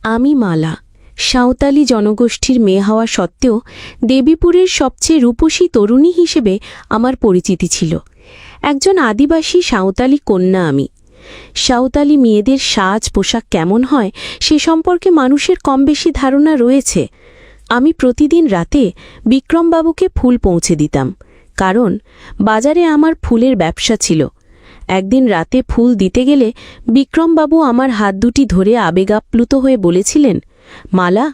আমি মালা সাঁওতালি জনগোষ্ঠীর মেয়ে হওয়া সত্ত্বেও দেবীপুরের সবচেয়ে রূপসী তরুণী হিসেবে আমার পরিচিতি ছিল। একজন আদিবাসী সাঁওতালি কন্যা আমি। সাঁওতালি মেয়েদের সাজ পোশাক কেমন হয় সে সম্পর্কে মানুষের কম বেশি ধারণা রয়েছে। আমি প্রতিদিন রাতে বিক্রমবাবুকে ফুল পৌঁছে দিতাম, কারণ বাজারে আমার ফুলের ব্যবসা ছিল। একদিন রাতে ফুল দিতে গেলে বিক্রমবাবু আমার হাত দুটি ধরে আবেগাপ্লুত হয়ে বলেছিলেন, মালা,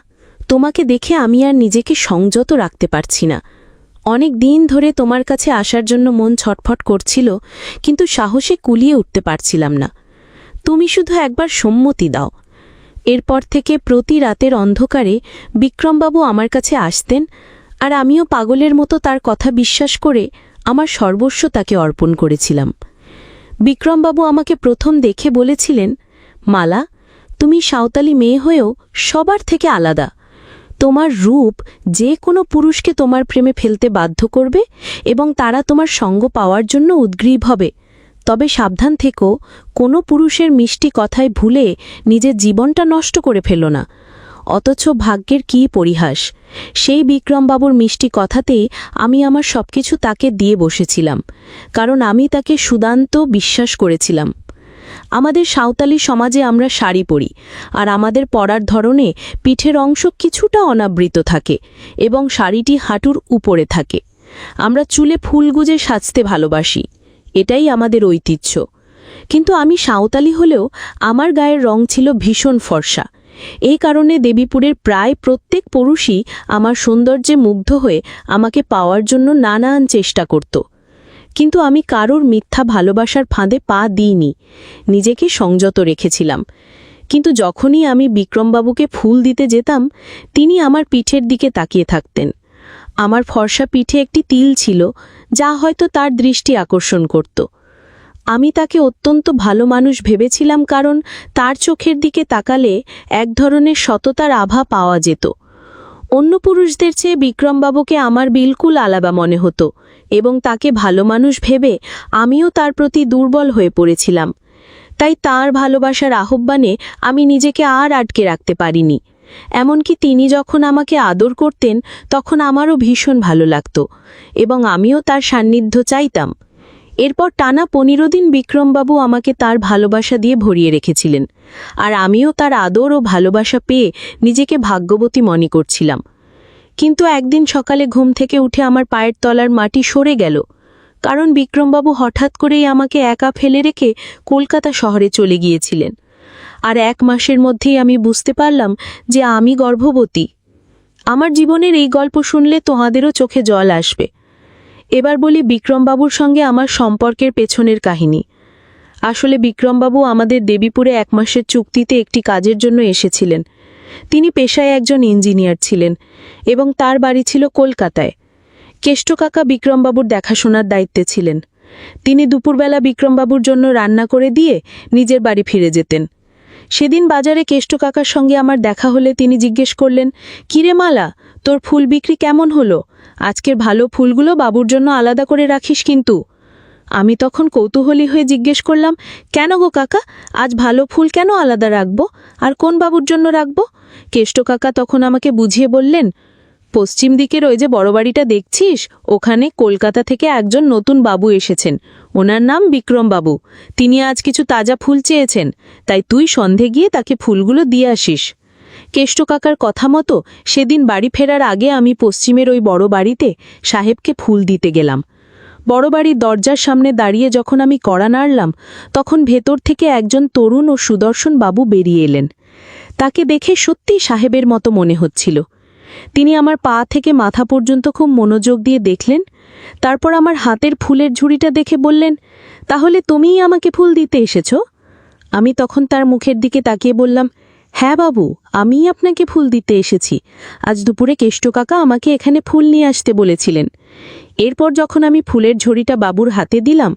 তোমাকে দেখে আমি আর নিজেকে সংযত রাখতে পারছি না। অনেক দিন ধরে তোমার কাছে আসার জন্য মন ছটফট করছিল, কিন্তু সাহসে কুলিয়ে উঠতে পারছিলাম না। তুমি শুধু একবার সম্মতি দাও। এরপর থেকে প্রতি রাতের অন্ধকারে বিক্রমবাবু আমার কাছে আসতেন, আর আমিও পাগলের মতো তার কথা বিশ্বাস করে আমার সর্বস্ব তাকে অর্পণ করেছিলাম। বিক্রমবাবু আমাকে প্রথম দেখে বলেছিলেন, মালা, তুমি সাঁওতালি মেয়ে হয়েও সবার থেকে আলাদা। তোমার রূপ যে কোনো পুরুষকে তোমার প্রেমে ফেলতে বাধ্য করবে এবং তারা তোমার সঙ্গ পাওয়ার জন্য উদ্গ্রীব হবে। তবে সাবধান থেকো, কোনো পুরুষের মিষ্টি কথায় ভুলে নিজের জীবনটা নষ্ট করে ফেলো না। অথচ ভাগ্যের কী পরিহাস, সেই বিক্রমবাবুর মিষ্টি কথাতেই আমি আমার সবকিছু তাকে দিয়ে বসেছিলাম, কারণ আমি তাকে সুদান্ত বিশ্বাস করেছিলাম। আমাদের সাঁওতালি সমাজে আমরা শাড়ি পরি, আর আমাদের পরার ধরনে পিঠের অংশ কিছুটা অনাবৃত থাকে এবং শাড়িটি হাঁটুর উপরে থাকে। আমরা চুলে ফুল গুজে সাজতে ভালোবাসি, এটাই আমাদের ঐতিহ্য। কিন্তু আমি সাঁওতালি হলেও আমার গায়ের রং ছিল ভীষণ ফর্সা। এই কারণে দেবীপুরের প্রায় প্রত্যেক পুরুষই আমার সৌন্দর্যে মুগ্ধ হয়ে আমাকে পাওয়ার জন্য নানান চেষ্টা করত। কিন্তু আমি কারোর মিথ্যা ভালোবাসার ফাঁদে পা দিইনি, নিজেকে সংযত রেখেছিলাম। কিন্তু যখনই আমি বিক্রমবাবুকে ফুল দিতে যেতাম, তিনি আমার পিঠের দিকে তাকিয়ে থাকতেন। আমার ফর্সা পিঠে একটি তিল ছিল, যা হয়তো তার দৃষ্টি আকর্ষণ করত। আমি তাকে অত্যন্ত ভালো মানুষ ভেবেছিলাম, কারণ তার চোখের দিকে তাকালে এক ধরনের সততার আভা পাওয়া যেত। অন্য পুরুষদের চেয়ে বিক্রমবাবুকে আমার বিলকুল আলাদা মনে হতো, এবং তাকে ভালো মানুষ ভেবে আমিও তার প্রতি দুর্বল হয়ে পড়েছিলাম। তাই তার ভালোবাসার আহ্বানে আমি নিজেকে আর আটকে রাখতে পারিনি। এমনকি তিনি যখন আমাকে আদর করতেন তখন আমারও ভীষণ ভালো লাগত, এবং আমিও তার সান্নিধ্য চাইতাম। এরপর টানা 15 দিন বিক্রমবাবু আমাকে তার ভালোবাসা দিয়ে ভরিয়ে রেখেছিলেন, আর আমিও তার আদর ও ভালোবাসা পেয়ে নিজেকে ভাগ্যবতী মনে করছিলাম। কিন্তু একদিন সকালে ঘুম থেকে উঠে আমার পায়ের তলার মাটি সরে গেল, কারণ বিক্রমবাবু হঠাৎ করেই আমাকে একা ফেলে রেখে কলকাতা শহরে চলে গিয়েছিলেন। আর 1 মাসের মধ্যেই আমি বুঝতে পারলাম যে আমি গর্ভবতী। আমার জীবনের এই গল্প শুনলে তোমাদেরও চোখে জল আসবে। এবার বলি বিক্রমবাবুর সঙ্গে আমার সম্পর্কের পেছনের কাহিনী। আসলে বিক্রমবাবু আমাদের দেবীপুরে 1 মাসের চুক্তিতে একটি কাজের জন্য এসেছিলেন। তিনি পেশায় একজন ইঞ্জিনিয়ার ছিলেন এবং তার বাড়ি ছিল কলকাতায়। কেষ্ট কাকা বিক্রমবাবুর দেখাশোনার দায়িত্বে ছিলেন। তিনি দুপুরবেলা বিক্রমবাবুর জন্য রান্না করে দিয়ে নিজের বাড়ি ফিরে যেতেন। সেদিন বাজারে কেষ্ট কাকার সঙ্গে আমার দেখা হলে তিনি জিজ্ঞেস করলেন, কিরে মালা, তোর ফুল বিক্রি কেমন হলো? আজকের ভালো ফুলগুলো বাবুর জন্য আলাদা করে রাখিস কিন্তু। আমি তখন কৌতূহলী হয়ে জিজ্ঞেস করলাম, কেন গো কাকা, আজ ভালো ফুল কেন আলাদা রাখবো, আর কোন বাবুর জন্য রাখবো? কেষ্ট কাকা তখন আমাকে বুঝিয়ে বললেন, পশ্চিম দিকের ওই যে বড় বাড়িটা দেখছিস, ওখানে কলকাতা থেকে একজন নতুন বাবু এসেছেন। ওনার নাম বিক্রমবাবু। তিনি আজ কিছু তাজা ফুল চেয়েছেন, তাই তুই সন্ধে গিয়ে তাকে ফুলগুলো দিয়ে আসিস। কেষ্ট কাকার কথা মতো সেদিন বাড়ি ফেরার আগে আমি পশ্চিমের ওই বড় বাড়িতে সাহেবকে ফুল দিতে গেলাম। বড় বাড়ির দরজার সামনে দাঁড়িয়ে যখন আমি কড়া নাড়লাম, তখন ভেতর থেকে একজন তরুণ ও সুদর্শন বাবু বেরিয়ে এলেন। তাকে দেখে সত্যি সাহেবের মতো মনে হচ্ছিল। তিনি আমার পা থেকে মাথা পর্যন্ত খুব মনোযোগ দিয়ে দেখলেন। তারপর আমার হাতের ফুলের ঝুড়িটা দেখে বললেন, তাহলে তুমিই আমাকে ফুল দিতে এসেছ? আমি তখন তার মুখের দিকে তাকিয়ে বললাম, হ্যাঁ বাবু, আমিই আপনাকে ফুল দিতে এসেছি। আজ দুপুরে কেষ্ট কাকা আমাকে এখানে ফুল নিয়ে আসতে বলেছিলেন। এরপর যখন আমি ফুলের ঝুড়িটা বাবুর হাতে দিলাম,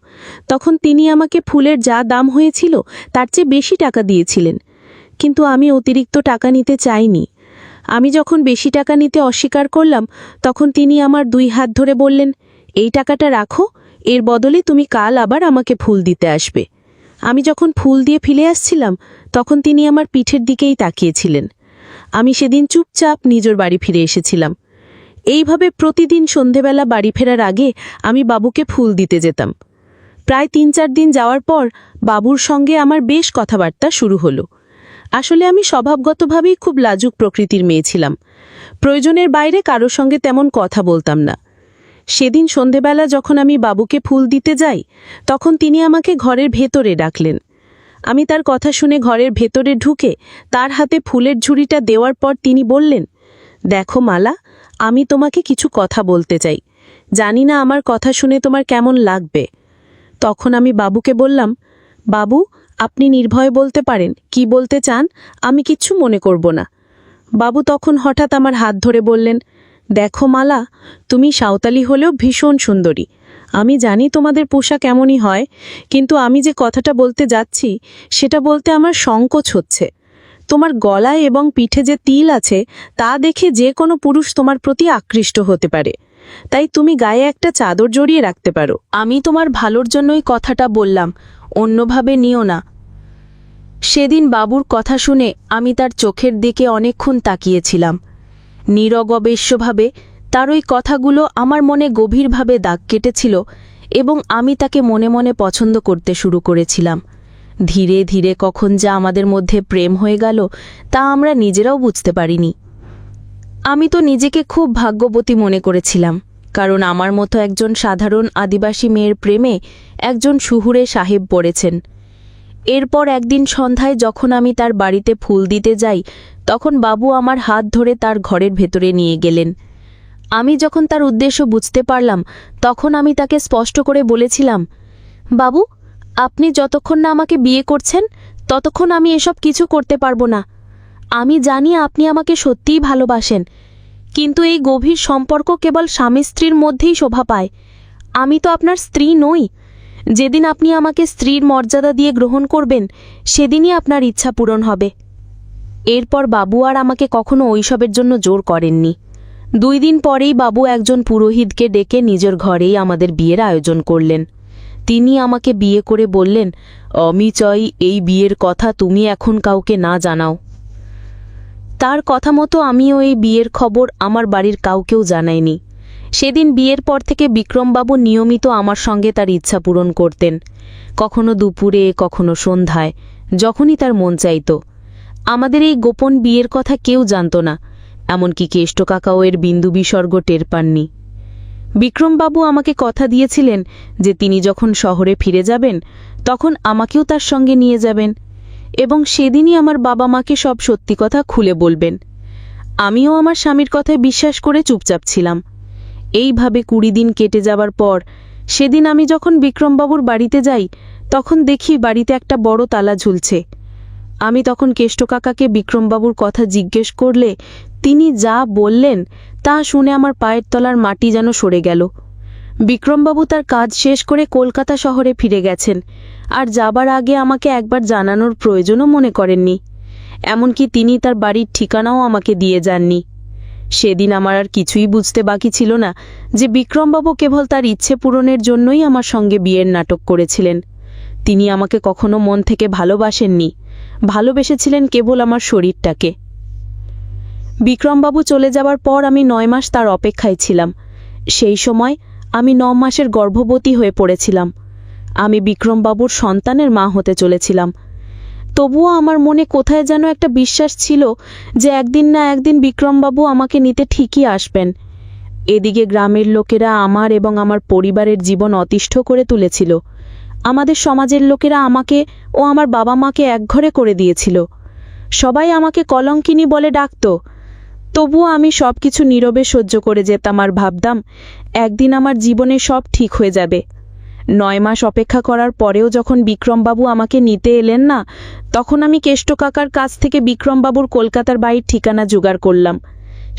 তখন তিনি আমাকে ফুলের যা দাম হয়েছিল তার চেয়ে বেশি টাকা দিয়েছিলেন। কিন্তু আমি অতিরিক্ত টাকা নিতে চাইনি। আমি যখন বেশি টাকা নিতে অস্বীকার করলাম, তখন তিনি আমার 2 হাত ধরে বললেন, এই টাকাটা রাখো, এর বদলে তুমি কাল আবার আমাকে ফুল দিতে আসবে। আমি যখন ফুল দিয়ে ফিরে আসছিলাম, তখন তিনি আমার পিঠের দিকেই তাকিয়েছিলেন। আমি সেদিন চুপচাপ নিজের বাড়ি ফিরে এসেছিলাম। এইভাবে প্রতিদিন সন্ধেবেলা বাড়ি ফেরার আগে আমি বাবুকে ফুল দিতে যেতাম। প্রায় ৩-৪ দিন যাওয়ার পর বাবুর সঙ্গে আমার বেশ কথাবার্তা শুরু হলো। আসলে আমি স্বভাবগতভাবেই খুব লাজুক প্রকৃতির মেয়ে ছিলাম। প্রয়োজনের বাইরে কারোর সঙ্গে তেমন কথা বলতাম না। সেদিন সন্ধেবেলা যখন আমি বাবুকে ফুল দিতে যাই, তখন তিনি আমাকে ঘরের ভেতরে ডাকলেন। আমি তার কথা শুনে ঘরের ভেতরে ঢুকে তার হাতে ফুলের ঝুড়িটা দেওয়ার পর তিনি বললেন, দেখো মালা, আমি তোমাকে কিছু কথা বলতে চাই। জানি না আমার কথা শুনে তোমার কেমন লাগবে। তখন আমি বাবুকে বললাম, বাবু, আপনি নির্ভয়ে বলতে পারেন, কি বলতে চান, আমি কিচ্ছু মনে করব না। বাবু তখন হঠাৎ আমার হাত ধরে বললেন, দেখো মালা, তুমি সাঁওতালি হলেও ভীষণ সুন্দরী। আমি জানি তোমাদের পোশাক এমনই হয়, কিন্তু আমি যে কথাটা বলতে যাচ্ছি সেটা বলতে আমার সংকোচ হচ্ছে। তোমার গলায় এবং পিঠে যে তিল আছে তা দেখে যে কোনো পুরুষ তোমার প্রতি আকৃষ্ট হতে পারে। তাই তুমি গায়ে একটা চাদর জড়িয়ে রাখতে পারো। আমি তোমার ভালোর জন্যই কথাটা বললাম, অন্যভাবে নিও না। সেদিন বাবুর কথা শুনে আমি তার চোখের দিকে অনেকক্ষণ তাকিয়েছিলাম। নিরগবেশ্যভাবে তার ওই কথাগুলো আমার মনে গভীরভাবে দাগ কেটেছিল এবং আমি তাকে মনে মনে পছন্দ করতে শুরু করেছিলাম। ধীরে ধীরে কখন যা আমাদের মধ্যে প্রেম হয়ে গেল তা আমরা নিজেরাও বুঝতে পারিনি। আমি তো নিজেকে খুব ভাগ্যবতী মনে করেছিলাম, কারণ আমার মতো একজন সাধারণ আদিবাসী মেয়ের প্রেমে একজন শহুরে সাহেব পড়েছেন। এরপর একদিন সন্ধ্যায় যখন আমি তার বাড়িতে ফুল দিতে যাই, তখন বাবু আমার হাত ধরে তার ঘরের ভেতরে নিয়ে গেলেন। আমি যখন তার উদ্দেশ্য বুঝতে পারলাম, তখন আমি তাকে স্পষ্ট করে বলেছিলাম, বাবু, আপনি যতক্ষণ না আমাকে বিয়ে করছেন ততক্ষণ আমি এসব কিছু করতে পারবো না। আমি জানি আপনি আমাকে সত্যিই ভালোবাসেন, কিন্তু এই গভীর সম্পর্ক কেবল স্বামী স্ত্রীর মধ্যেই শোভা পায়। আমি তো আপনার স্ত্রী নই। যেদিন আপনি আমাকে স্ত্রীর মর্যাদা দিয়ে গ্রহণ করবেন, সেদিনই আপনার ইচ্ছা পূরণ হবে। এরপর বাবু আর আমাকে কখনো ওইসবের জন্য জোর করেননি। 2 দিন পরেই বাবু একজন পুরোহিতকে ডেকে নিজের ঘরেই আমাদের বিয়ের আয়োজন করলেন। তিনি আমাকে বিয়ে করে বললেন, আমি চাই এই বিয়ের কথা তুমি এখন কাউকে না জানাও। তার কথা মতো আমিও এই বিয়ের খবর আমার বাড়ির কাউকেও জানাইনি। সেদিন বিয়ের পর থেকে বিক্রমবাবু নিয়মিত আমার সঙ্গে তার ইচ্ছা পূরণ করতেন, কখনো দুপুরে, কখনো সন্ধ্যায়, যখনই তার মন চাইত। আমাদের এই গোপন বিয়ের কথা কেউ জানত না, এমনকি কেষ্ট কাকাও এর বিন্দু বিসর্গ টের পাননি। বিক্রমবাবু আমাকে কথা দিয়েছিলেন যে তিনি যখন শহরে ফিরে যাবেন তখন আমাকেও তার সঙ্গে নিয়ে যাবেন এবং সেদিনই আমার বাবা মাকে সব সত্যি কথা খুলে বলবেন। আমিও আমার স্বামীর কথায় বিশ্বাস করে চুপচাপ ছিলাম। এইভাবে 20 দিন কেটে যাবার পর সেদিন আমি যখন বিক্রমবাবুর বাড়িতে যাই, তখন দেখি বাড়িতে একটা বড় তালা ঝুলছে। আমি তখন কেষ্ট কাকাকে বিক্রমবাবুর কথা জিজ্ঞেস করলে তিনি যা বললেন তা শুনে আমার পায়ের তলার মাটি যেন সরে গেল। বিক্রমবাবু তার কাজ শেষ করে কলকাতা শহরে ফিরে গেছেন, আর যাবার আগে আমাকে একবার জানানোর প্রয়োজনও মনে করেননি। এমনকি তিনি তার বাড়ির ঠিকানাও আমাকে দিয়ে যাননি। সেদিন আমার আর কিছুই বুঝতে বাকি ছিল না যে বিক্রমবাবু কেবল তার ইচ্ছে পূরণের জন্যই আমার সঙ্গে বিয়ের নাটক করেছিলেন। তিনি আমাকে কখনো মন থেকে ভালোবাসেননি, ভালোবেসেছিলেন কেবল আমার শরীরটাকে। বিক্রমবাবু চলে যাবার পর আমি 9 মাস তার অপেক্ষায় ছিলাম। সেই সময় আমি 9 মাসের গর্ভবতী হয়ে পড়েছিলাম। আমি বিক্রমবাবুর সন্তানের মা হতে চলেছিলাম। তবুও আমার মনে কোথায় যেন একটা বিশ্বাস ছিল যে একদিন না একদিন বিক্রমবাবু আমাকে নিতে ঠিকই আসবেন। এদিকে গ্রামের লোকেরা আমার এবং আমার পরিবারের জীবন অতিষ্ঠ করে তুলেছিল। আমাদের সমাজের লোকেরা আমাকে ও আমার বাবা মাকে একঘরে করে দিয়েছিল। সবাই আমাকে কলঙ্কিনী বলে ডাকত। তবুও আমি সব কিছু নীরবে সহ্য করে যেতাম আর ভাবতাম একদিন আমার জীবনে সব ঠিক হয়ে যাবে। 9 মাস অপেক্ষা করার পরেও যখন বিক্রমবাবু আমাকে নিতে এলেন না, তখন আমি কেষ্ট কাকার কাছ থেকে বিক্রমবাবুর কলকাতার বাড়ির ঠিকানা জোগাড় করলাম।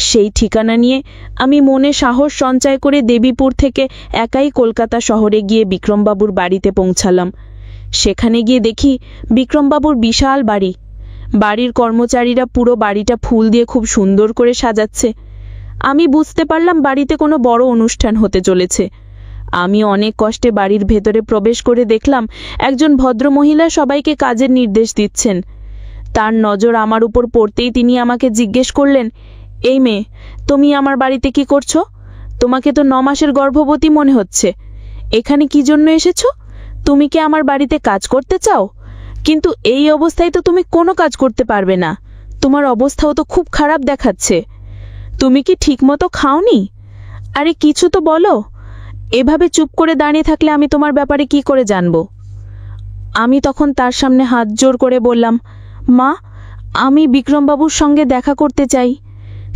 সেই ঠিকানা নিয়ে আমি মনে সাহস সঞ্চয় করে দেবীপুর থেকে একাই কলকাতা শহরে গিয়ে বিক্রমবাবুর বাড়িতে পৌঁছালাম। সেখানে গিয়ে দেখি বিক্রমবাবুর বিশাল বাড়ি। বাড়ির কর্মচারীরা পুরো বাড়িটা ফুল দিয়ে খুব সুন্দর করে সাজাচ্ছে। আমি বুঝতে পারলাম বাড়িতে কোনো বড় অনুষ্ঠান হতে চলেছে। আমি অনেক কষ্টে বাড়ির ভেতরে প্রবেশ করে দেখলাম একজন ভদ্রমহিলা সবাইকে কাজের নির্দেশ দিচ্ছেন। তার নজর আমার উপর পড়তেই তিনি আমাকে জিজ্ঞেস করলেন, এই মেয়ে, তুমি আমার বাড়িতে কি করছো? তোমাকে তো 9 মাসের গর্ভবতী মনে হচ্ছে। এখানে কি জন্য এসেছো? তুমি কি আমার বাড়িতে কাজ করতে চাও? কিন্তু এই অবস্থায় তো তুমি কোনো কাজ করতে পারবে না। তোমার অবস্থাও তো খুব খারাপ দেখাচ্ছে। তুমি কি ঠিকমতো খাওনি? আরে কিছু তো বলো। এভাবে চুপ করে দাঁড়িয়ে থাকলে আমি তোমার ব্যাপারে কি করে জানবো? আমি তখন তার সামনে হাত জোর করে বললাম, মা, আমি বিক্রমবাবুর সঙ্গে দেখা করতে চাই।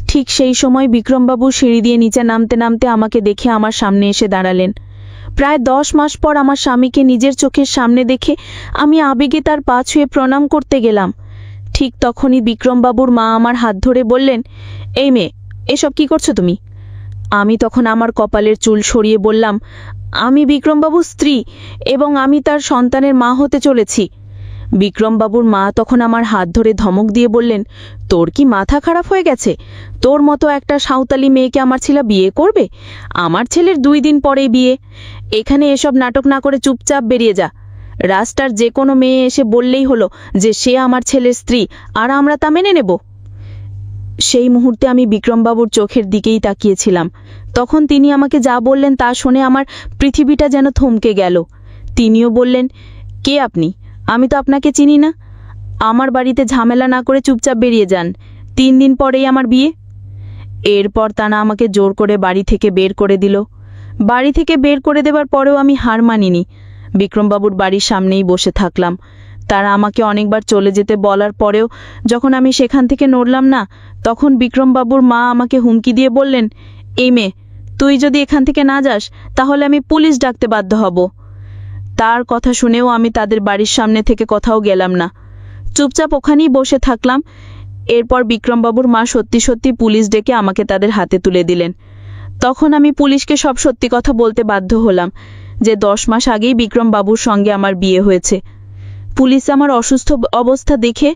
ঠিক সেই সময় বিক্রমবাবু সিঁড়ি দিয়ে নিচে নামতে নামতে আমাকে দেখে আমার সামনে এসে দাঁড়ালেন। প্রায় 10 মাস পর আমার স্বামীকে নিজের চোখের সামনে দেখে আমি আবেগে তার পা ছুঁয়ে প্রণাম করতে গেলাম। ঠিক তখনই বিক্রমবাবুর মা আমার হাত ধরে বললেন, এই মেয়ে, এসব কি করছো তুমি? আমি তখন আমার কপালের চুল সরিয়ে বললাম, আমি বিক্রমবাবুর স্ত্রী এবং আমি তার সন্তানের মা হতে চলেছি। বিক্রমবাবুর মা তখন আমার হাত ধরে ধমক দিয়ে বললেন, তোর কি মাথা খারাপ হয়ে গেছে? তোর মতো একটা সাঁওতালি মেয়েকে আমার ছেলে বিয়ে করবে? আমার ছেলের 2 দিন পরেই বিয়ে। এখানে এসব নাটক না করে চুপচাপ বেরিয়ে যা। রাস্তার যে কোনো মেয়ে এসে বললেই হলো যে সে আমার ছেলের স্ত্রী, আর আমরা তা মেনে নেব। সেই মুহূর্তে আমি বিক্রমবাবুর চোখের দিকেই তাকিয়েছিলাম। তখন তিনি আমাকে যা বললেন তা শুনে আমার পৃথিবীটা যেন থমকে গেল। তিনিও বললেন, কে আপনি? আমি তো আপনাকে চিনি না। আমার বাড়িতে ঝামেলা না করে চুপচাপ বেরিয়ে যান। 3 দিন পরেই আমার বিয়ে। এরপর তারা আমাকে জোর করে বাড়ি থেকে বের করে দিল। বাড়ি থেকে বের করে দেবার পরেও আমি হার মানিনি। বিক্রমবাবুর বাড়ির সামনেই বসে থাকলাম। তারা আমাকে অনেকবার চলে যেতে বলার পরেও যখন আমি সেখান থেকে নড়লাম না, তখন বিক্রমবাবুর মা আমাকে হুমকি দিয়ে বললেন, এই মেয়ে, তুই যদি এখান থেকে না যাস তাহলে আমি পুলিশ ডাকতে বাধ্য হব। তার কথা শুনেও আমি তাদের বাড়ির সামনে থেকে কোথাও গেলাম না, চুপচাপ ওখানেই বসে থাকলাম। এরপর বিক্রমবাবুর মা সত্যি সত্যি পুলিশ ডেকে আমাকে তাদের হাতে তুলে দিলেন। তখন আমি পুলিশকে সব সত্যি কথা বলতে বাধ্য হলাম যে 10 মাস আগেই বিক্রমবাবুর সঙ্গে আমার বিয়ে হয়েছে। পুলিশ আমার অসুস্থ অবস্থা দেখে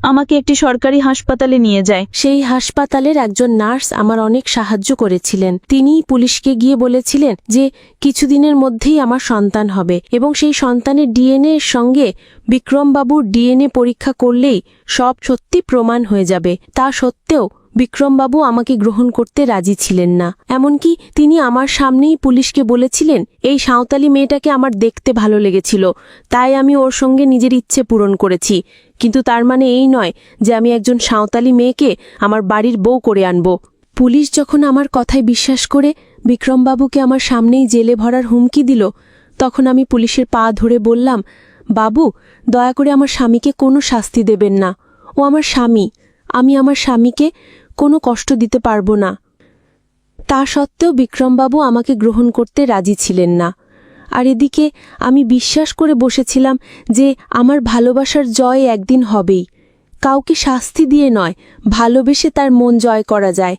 আমাকে একটি সরকারি হাসপাতালে নিয়ে যায়। সেই হাসপাতালের একজন নার্স আমার অনেক সাহায্য করেছিলেন। তিনিই পুলিশকে গিয়ে বলেছিলেন যে কিছুদিনের মধ্যেই আমার সন্তান হবে এবং সেই সন্তানের ডিএনএ এর সঙ্গে বিক্রমবাবুর ডিএনএ পরীক্ষা করলেই সব সত্যি প্রমাণ হয়ে যাবে। তা সত্ত্বেও বিক্রমবাবু আমাকে গ্রহণ করতে রাজি ছিলেন না। এমনকি তিনি আমার সামনেই পুলিশকে বলেছিলেন, এই সাঁওতালি মেয়েটাকে আমার দেখতে ভালো লেগেছিল, তাই আমি ওর সঙ্গে নিজের ইচ্ছে পূরণ করেছি। কিন্তু তার মানে এই নয় যে আমি একজন সাঁওতালি মেয়েকে আমার বাড়ির বউ করে আনব। পুলিশ যখন আমার কথায় বিশ্বাস করে বিক্রমবাবুকে আমার সামনেই জেলে ভরার হুমকি দিল, তখন আমি পুলিশের পা ধরে বললাম, বাবু, দয়া করে আমার স্বামীকে কোনো শাস্তি দেবেন না। ও আমার স্বামী, আমি আমার স্বামীকে কোনো কষ্ট দিতে পারবো না। তা সত্ত্বেও বিক্রমবাবু আমাকে গ্রহণ করতে রাজি ছিলেন না। আর এদিকে আমি বিশ্বাস করে বসেছিলাম যে আমার ভালোবাসার জয় একদিন হবেই। কাউকে শাস্তি দিয়ে নয়, ভালোবেসে তার মন জয় করা যায়।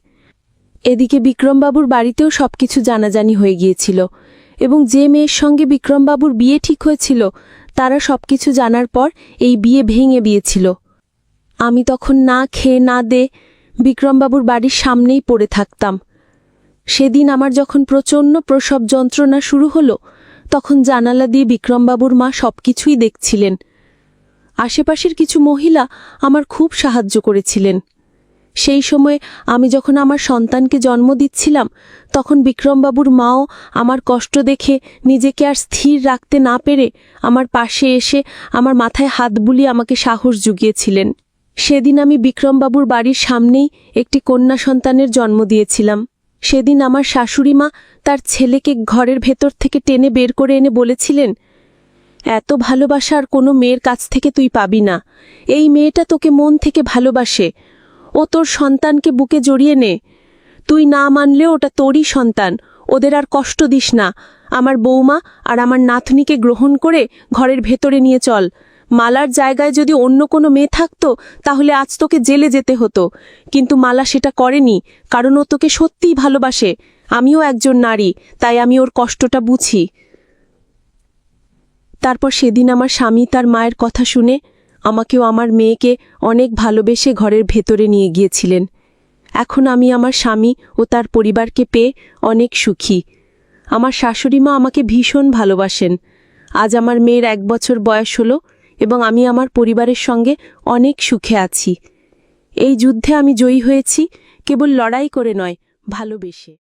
এদিকে বিক্রমবাবুর বাড়িতেও সবকিছু জানাজানি হয়ে গিয়েছিল এবং যে মেয়ের সঙ্গে বিক্রমবাবুর বিয়ে ঠিক হয়েছিল তারা সবকিছু জানার পর এই বিয়ে ভেঙে দিয়েছিল। আমি তখন না খেয়ে না দে বিক্রমবাবুর বাড়ির সামনেই পড়ে থাকতাম। সেদিন আমার যখন প্রচণ্ড প্রসব যন্ত্রণা শুরু হলো, তখন জানালা দিয়ে বিক্রমবাবুর মা সবকিছুই দেখছিলেন। আশেপাশের কিছু মহিলা আমার খুব সাহায্য করেছিলেন। সেই সময়ে আমি যখন আমার সন্তানকে জন্ম দিচ্ছিলাম, তখন বিক্রমবাবুর মাও আমার কষ্ট দেখে নিজেকে আর স্থির রাখতে না পেরে আমার পাশে এসে আমার মাথায় হাত বুলিয়ে আমাকে সাহস জুগিয়েছিলেন। সেদিন আমি বিক্রমবাবুর বাড়ির সামনেই একটি কন্যা সন্তানের জন্ম দিয়েছিলাম। সেদিন আমার শাশুড়ি মা তার ছেলেকে ঘরের ভেতর থেকে টেনে বের করে এনে বলেছিলেন, এত ভালোবাসা আর কোনো মেয়ের কাছ থেকে তুই পাবি না। এই মেয়েটা তোকে মন থেকে ভালোবাসে। ও তোর সন্তানকে বুকে জড়িয়ে নে। তুই না মানলেও ওটা তোরই সন্তান, ওদের আর কষ্ট দিস না। আমার বৌমা আর আমার নাতনিকে গ্রহণ করে ঘরের ভেতরে নিয়ে চল। মালার জায়গায় যদি অন্য কোনো মেয়ে থাকতো তাহলে আজ তোকে জেলে যেতে হতো, কিন্তু মালা সেটা করেনি, কারণ ও তোকে সত্যিই ভালোবাসে। আমিও একজন নারী, তাই আমি ওর কষ্টটা বুঝি। তারপর সেদিন আমার স্বামী তার মায়ের কথা শুনে আমাকেও আমার মেয়েকে অনেক ভালোবেসে ঘরের ভেতরে নিয়ে গিয়েছিলেন। এখন আমি আমার স্বামী ও তার পরিবারকে পেয়ে অনেক সুখী। আমার শাশুড়ি মা আমাকে ভীষণ ভালোবাসেন। আজ আমার মেয়ের 1 বছর বয়স হলো এবং আমি আমার পরিবারের সঙ্গে অনেক সুখে আছি। এই যুদ্ধে আমি জয়ী হয়েছি কেবল লড়াই করে নয়, ভালোবেসে।